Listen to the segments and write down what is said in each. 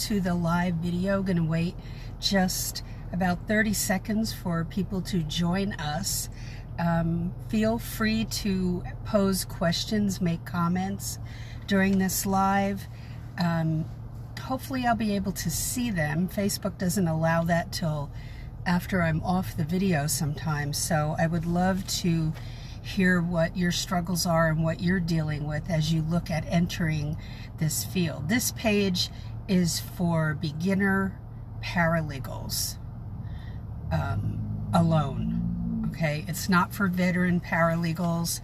to the live video. Going to wait just about 30 seconds for people to join us. Feel free to pose questions, make comments during this live. Hopefully I'll be able to see them. Facebook doesn't allow that till after I'm off the video sometimes, so I would love to hear what your struggles are and what you're dealing with as you look at entering this field. This page is for beginner paralegals alone, okay? It's not for veteran paralegals.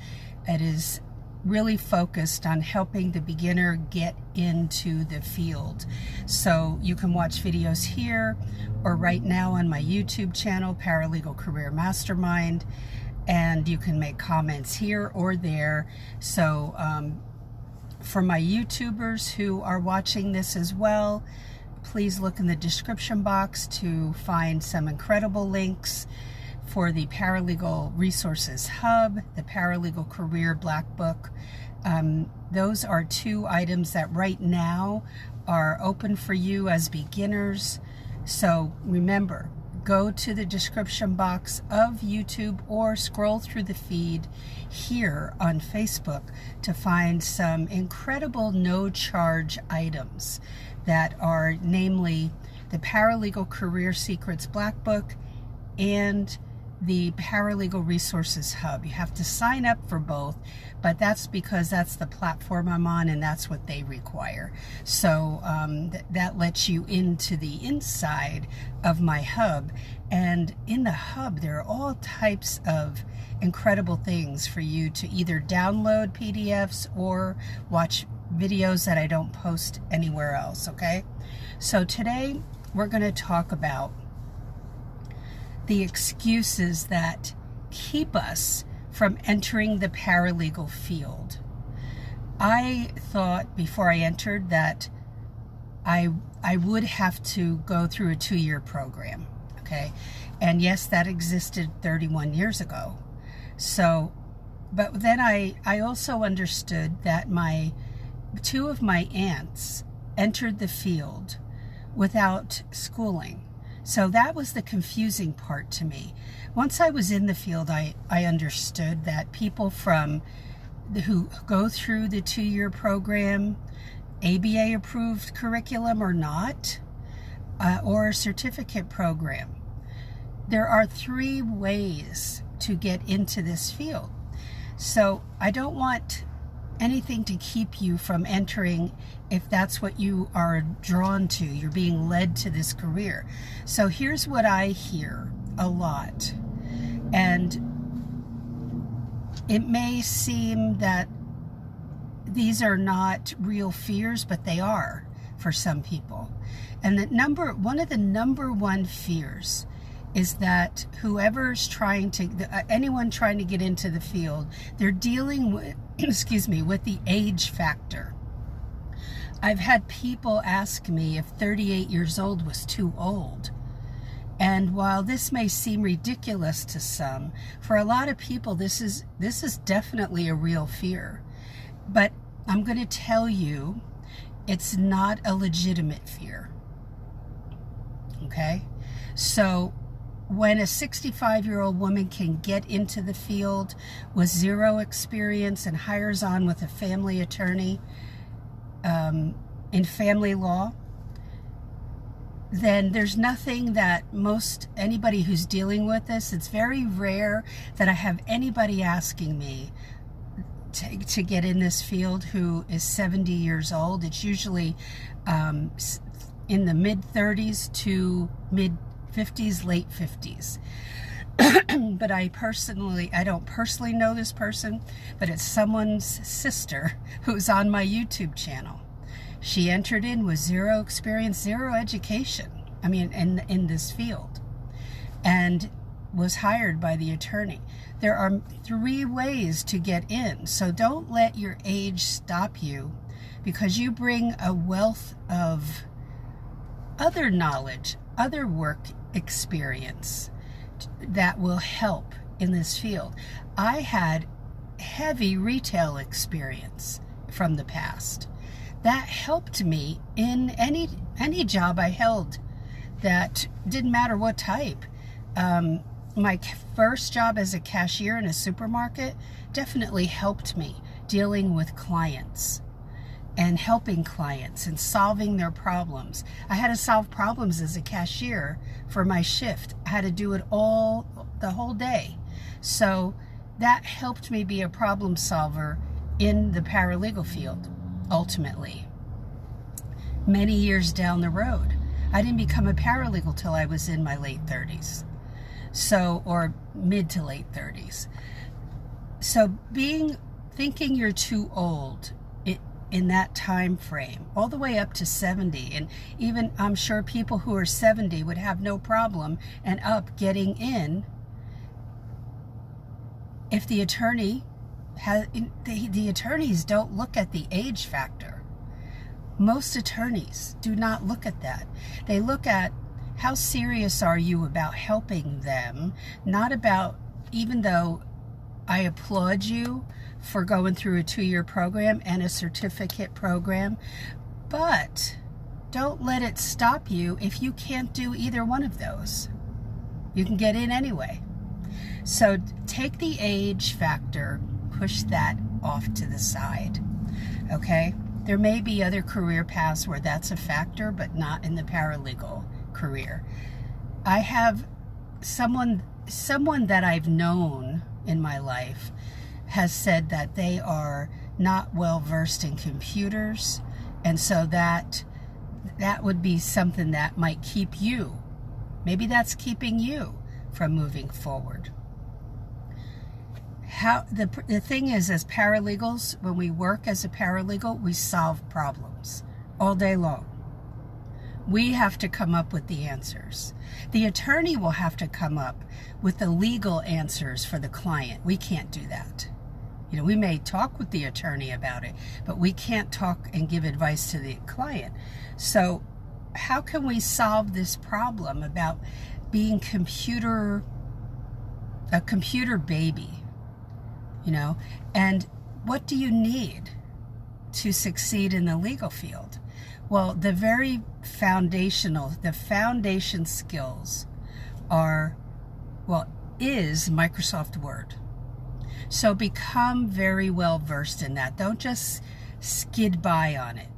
It is really focused on helping the beginner get into the field. So you can watch videos here or right now on my YouTube channel, Paralegal Career Mastermind, and you can make comments here or there. So for my YouTubers who are watching this as well, please look in the description box to find some incredible links for the Paralegal Resources Hub, the Paralegal Career Black Book. Those are two items that right now are open for you as beginners. So remember, go to the description box of YouTube or scroll through the feed here on Facebook to find some incredible no-charge items that are namely the Paralegal Career Secrets Black Book and the Paralegal Resources Hub. You have to sign up for both, but that's because that's the platform I'm on and that's what they require. So that lets you into the inside of my hub. And in the hub, there are all types of incredible things for you to either download PDFs or watch videos that I don't post anywhere else, okay? So today we're going to talk about the excuses that keep us from entering the paralegal field. I thought before I entered that I would have to go through a 2-year program, okay? And yes, that existed 31 years ago. So, but then I also understood that two of my aunts entered the field without schooling. So that was the confusing part to me. Once I was in the field, I understood that people who go through the 2-year program, ABA approved curriculum or not, or a certificate program, there are 3 ways to get into this field. So I don't want anything to keep you from entering if that's what you are drawn to. You're being led to this career. So here's what I hear a lot. And it may seem that these are not real fears, but they are for some people. And one of the number one fears is that anyone trying to get into the field, they're dealing with, with the age factor. I've had people ask me if 38 years old was too old. And while this may seem ridiculous to some, for a lot of people, this is definitely a real fear. But I'm going to tell you, it's not a legitimate fear. Okay? So when a 65-year-old woman can get into the field with 0 experience and hires on with a family attorney in family law, then there's nothing that anybody who's dealing with this, it's very rare that I have anybody asking me to get in this field who is 70 years old. It's usually in the mid-30s to mid-50s, late 50s. But I don't personally know this person, but it's someone's sister who's on my YouTube channel. She entered in with 0 experience, 0 education, in this field, and was hired by the attorney. There are 3 ways to get in, so don't let your age stop you, because you bring a wealth of other knowledge, other work experience that will help in this field. I had heavy retail experience from the past. that helped me in any job I held. That didn't matter what type. My first job as a cashier in a supermarket definitely helped me dealing with clients and helping clients and solving their problems. I had to solve problems as a cashier for my shift. I had to do it the whole day. So that helped me be a problem solver in the paralegal field, ultimately. Many years down the road, I didn't become a paralegal till I was in my late 30s. Or mid to late 30s. So thinking you're too old in that time frame, all the way up to 70, and even I'm sure people who are 70 would have no problem and up getting in if the attorney the attorneys don't look at the age factor. Most attorneys do not look at that. They look at how serious are you about helping them, not about, even though I applaud you for going through a 2-year program and a certificate program, but don't let it stop you if you can't do either one of those. You can get in anyway. So take the age factor, push that off to the side, okay? There may be other career paths where that's a factor, but not in the paralegal career. I have someone that I've known in my life has said that they are not well versed in computers, and so that would be something that might keep you. Maybe that's keeping you from moving forward. The thing is, as paralegals, when we work as a paralegal, we solve problems all day long. We have to come up with the answers. The attorney will have to come up with the legal answers for the client. We can't do that. We may talk with the attorney about it, but we can't talk and give advice to the client. So how can we solve this problem about being a computer baby? And what do you need to succeed in the legal field? Well, the foundation skills is Microsoft Word. So become very well versed in that. Don't just skid by on it,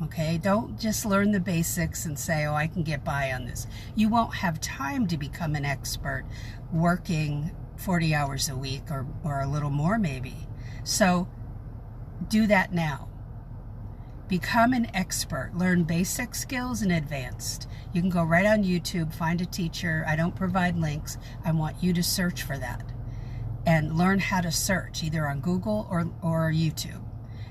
okay? Don't just learn the basics and say, oh, I can get by on this. You won't have time to become an expert working 40 hours a week or a little more maybe. So do that now. Become an expert. Learn basic skills and advanced. You can go right on YouTube, find a teacher. I don't provide links. I want you to search for that and learn how to search either on Google or YouTube,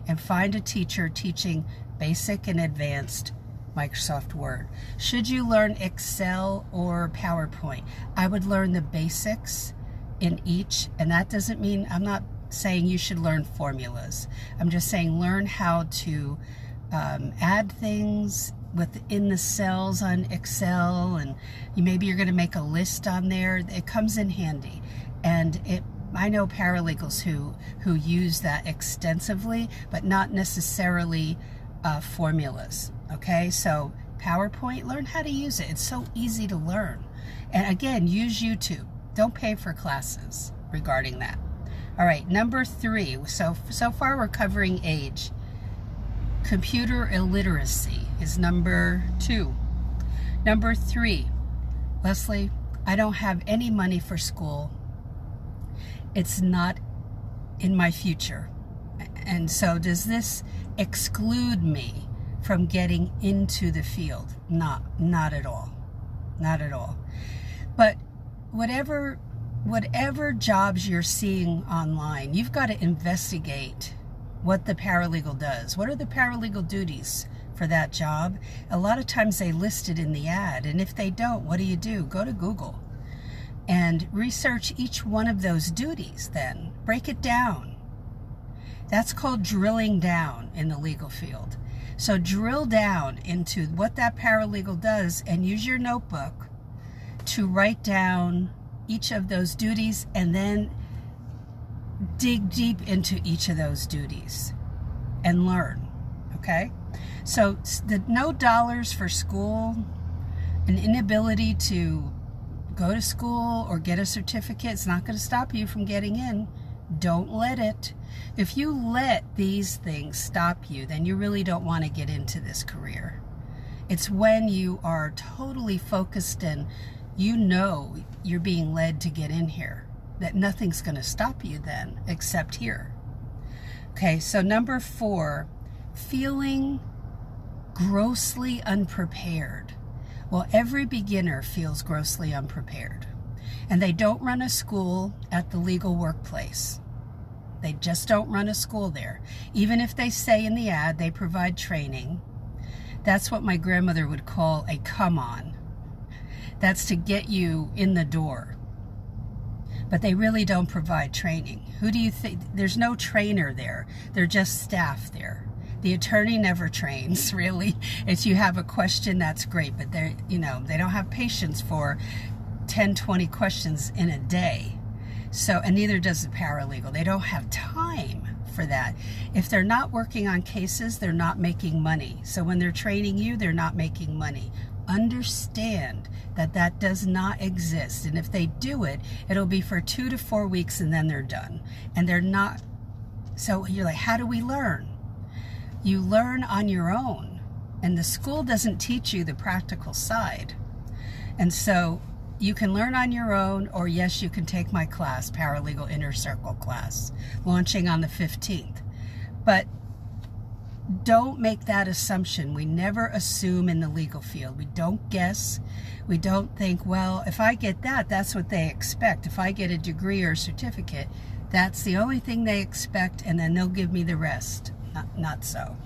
and find a teacher teaching basic and advanced Microsoft Word. Should you learn Excel or PowerPoint? I would learn the basics in each, and that doesn't mean, I'm not saying you should learn formulas. I'm just saying learn how to add things within the cells on Excel, and maybe you're going to make a list on there. It comes in handy, and I know paralegals who use that extensively, but not necessarily formulas. Okay, so PowerPoint, learn how to use it. It's so easy to learn. And again, use YouTube. Don't pay for classes regarding that. All right, number 3. So far we're covering age. Computer illiteracy is number 2. Number 3, Leslie, I don't have any money for school. It's not in my future. And so does this exclude me from getting into the field? Not at all. Not at all. But whatever jobs you're seeing online, you've got to investigate what the paralegal does. What are the paralegal duties for that job? A lot of times they list it in the ad, and if they don't, what do? Go to Google and research each one of those duties then. Break it down. That's called drilling down in the legal field. So drill down into what that paralegal does and use your notebook to write down each of those duties, and then dig deep into each of those duties and learn, okay? So the no dollars for school, an inability to go to school or get a certificate, it's not going to stop you from getting in. Don't let it. If you let these things stop you, then you really don't want to get into this career. It's when you are totally focused and you know you're being led to get in here that nothing's going to stop you then except here. Okay, so number 4, feeling grossly unprepared. Well, every beginner feels grossly unprepared. And they don't run a school at the legal workplace. They just don't run a school there. Even if they say in the ad they provide training, that's what my grandmother would call a come on. That's to get you in the door. But they really don't provide training. Who do you think? There's no trainer there. They're just staff there. The attorney never trains, really. If you have a question, that's great, but they don't have patience for 10, 20 questions in a day. So, and neither does the paralegal. They don't have time for that. If they're not working on cases, they're not making money. So when they're training you, they're not making money. Understand that that does not exist. And if they do it, it'll be for 2 to 4 weeks and then they're done. And they're not. So you're like, how do we learn? You learn on your own. And the school doesn't teach you the practical side. And so you can learn on your own, or yes, you can take my class, Paralegal Inner Circle class, launching on the 15th. But don't make that assumption. We never assume in the legal field. We don't guess. We don't think, well, if I get that, that's what they expect. If I get a degree or a certificate, that's the only thing they expect, and then they'll give me the rest. Not so.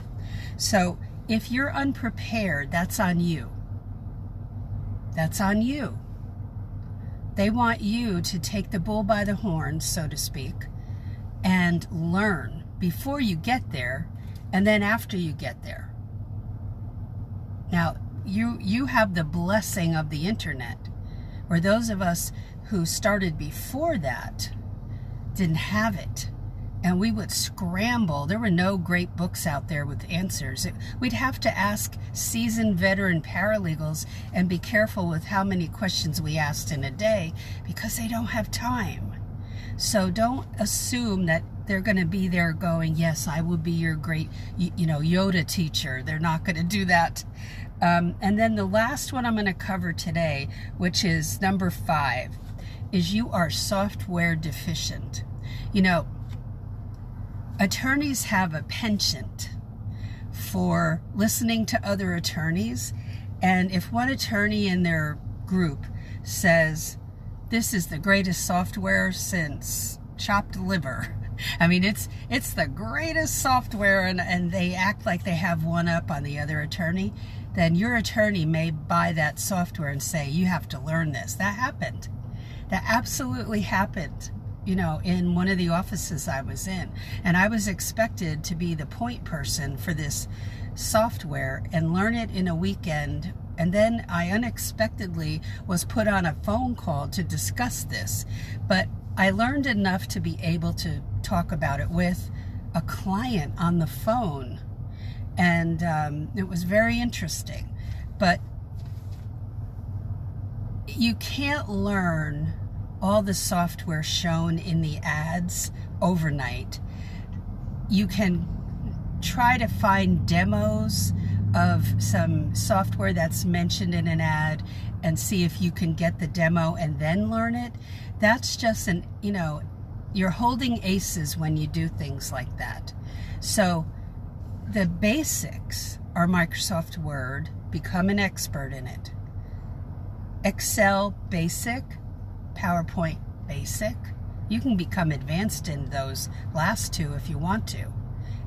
So if you're unprepared, that's on you. That's on you. They want you to take the bull by the horns, so to speak, and learn before you get there and then after you get there. Now, you have the blessing of the internet, where those of us who started before that didn't have it. And we would scramble. There were no great books out there with answers. We'd have to ask seasoned veteran paralegals and be careful with how many questions we asked in a day because they don't have time. So don't assume that they're going to be there going, yes, I will be your great, Yoda teacher. They're not going to do that. And then the last one I'm going to cover today, which is number 5, is you are software deficient. Attorneys have a penchant for listening to other attorneys, and if one attorney in their group says, this is the greatest software since chopped liver, I mean, it's the greatest software, and they act like they have one up on the other attorney, then your attorney may buy that software and say, you have to learn this. That happened. That absolutely happened. In one of the offices I was in. And I was expected to be the point person for this software and learn it in a weekend. And then I unexpectedly was put on a phone call to discuss this. But I learned enough to be able to talk about it with a client on the phone. And it was very interesting. But you can't learn all the software shown in the ads overnight. You can try to find demos of some software that's mentioned in an ad and see if you can get the demo and then learn it. That's just you're holding aces when you do things like that. So the basics are Microsoft Word. Become an expert in it. Excel basic. PowerPoint basic. You can become advanced in those last 2 if you want to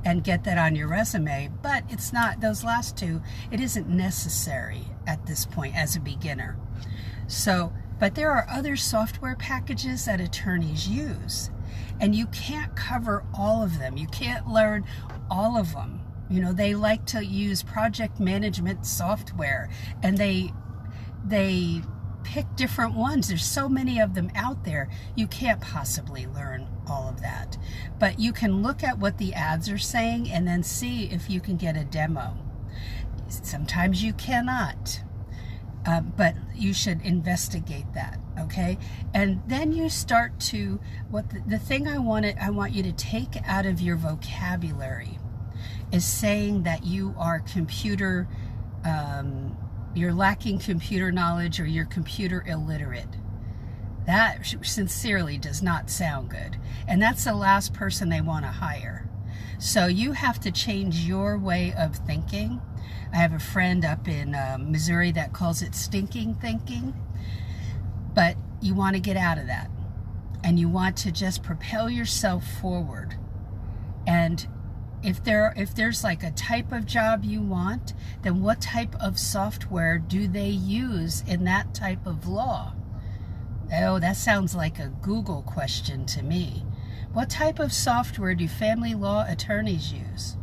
and get that on your resume, but it's not, those last 2, it isn't necessary at this point as a beginner. So, but there are other software packages that attorneys use, and you can't cover all of them. You can't learn all of them. They like to use project management software, and they pick different ones. There's so many of them out there. You can't possibly learn all of that. But you can look at what the ads are saying and then see if you can get a demo. Sometimes you cannot. But you should investigate that, okay? And then you start to, the thing I want you to take out of your vocabulary is saying that you are you're lacking computer knowledge or you're computer illiterate. That sincerely does not sound good. And that's the last person they want to hire. So you have to change your way of thinking. I have a friend up in Missouri that calls it stinking thinking, but you want to get out of that and you want to just propel yourself forward. And if there's like a type of job you want, then what type of software do they use in that type of law? Oh, that sounds like a Google question to me. What type of software do family law attorneys use?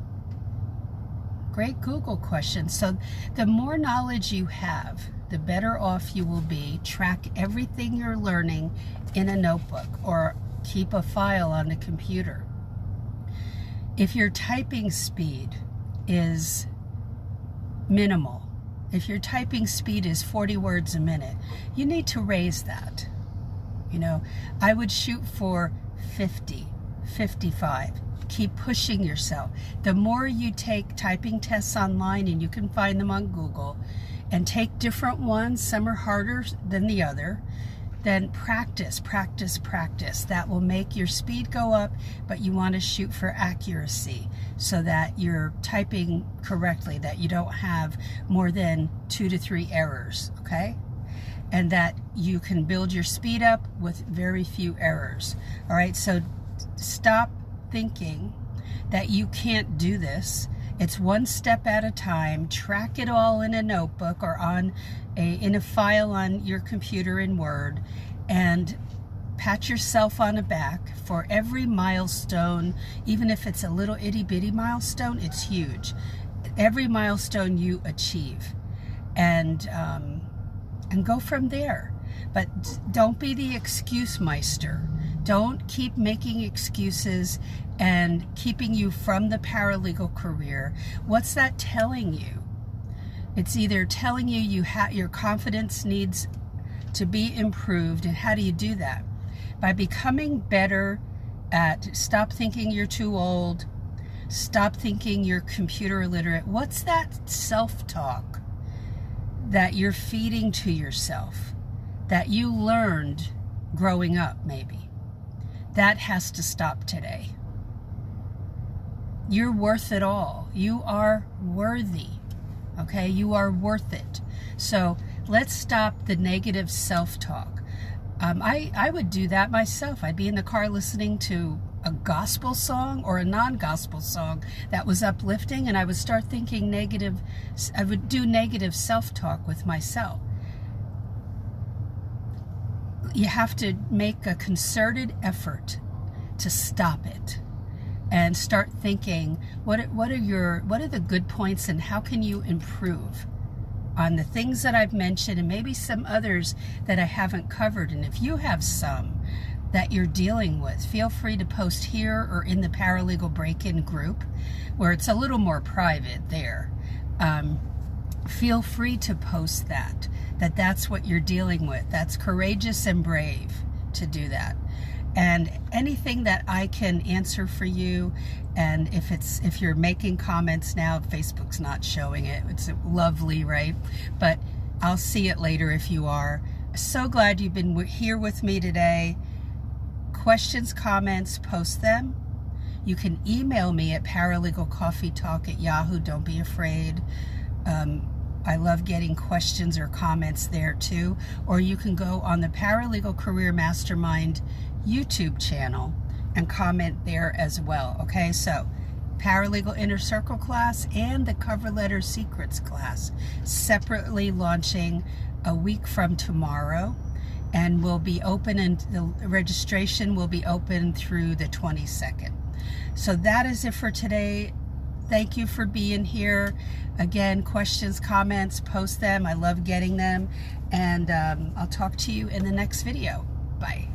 Great Google question. So the more knowledge you have, the better off you will be. Track everything you're learning in a notebook or keep a file on the computer. If your typing speed is minimal, if your typing speed is 40 words a minute, you need to raise that. You know, I would shoot for 50, 55. Keep pushing yourself. The more you take typing tests online, and you can find them on Google, and take different ones, some are harder than the other, then practice, practice, practice. That will make your speed go up, but you want to shoot for accuracy so that you're typing correctly, that you don't have more than 2 to 3 errors, okay? And that you can build your speed up with very few errors. All right, so stop thinking that you can't do this. It's one step at a time. Track it all in a notebook or in a file on your computer in Word, and pat yourself on the back for every milestone. Even if it's a little itty-bitty milestone, it's huge. Every milestone you achieve, and go from there. But don't be the excuse meister. Don't keep making excuses and keeping you from the paralegal career. What's that telling you? It's either telling you your confidence needs to be improved. And how do you do that? By becoming better at stop thinking you're too old, stop thinking you're computer illiterate. What's that self-talk that you're feeding to yourself that you learned growing up maybe? That has to stop today. You're worth it all. You are worthy. Okay? You are worth it. So let's stop the negative self-talk. I would do that myself. I'd be in the car listening to a gospel song or a non-gospel song that was uplifting, and I would start thinking negative. I would do negative self-talk with myself. You have to make a concerted effort to stop it and start thinking, what are the good points and how can you improve on the things that I've mentioned, and maybe some others that I haven't covered. And if you have some that you're dealing with, feel free to post here or in the Paralegal Break-In group, where it's a little more private there. Feel free to post that's what you're dealing with. That's courageous and brave to do that. And anything that I can answer for you, and if you're making comments now, Facebook's not showing it. It's lovely, right? But I'll see it later if you are. So glad you've been here with me today. Questions, comments, post them. You can email me at paralegalcoffeetalk@yahoo. Don't be afraid. I love getting questions or comments there too. Or you can go on the Paralegal Career Mastermind YouTube channel and comment there as well. Okay, so Paralegal Inner Circle class and the Cover Letter Secrets class separately launching a week from tomorrow, and will be open, and the registration will be open through the 22nd. So that is it for today. Thank you for being here. Again, questions, comments, post them. I love getting them. And I'll talk to you in the next video. Bye.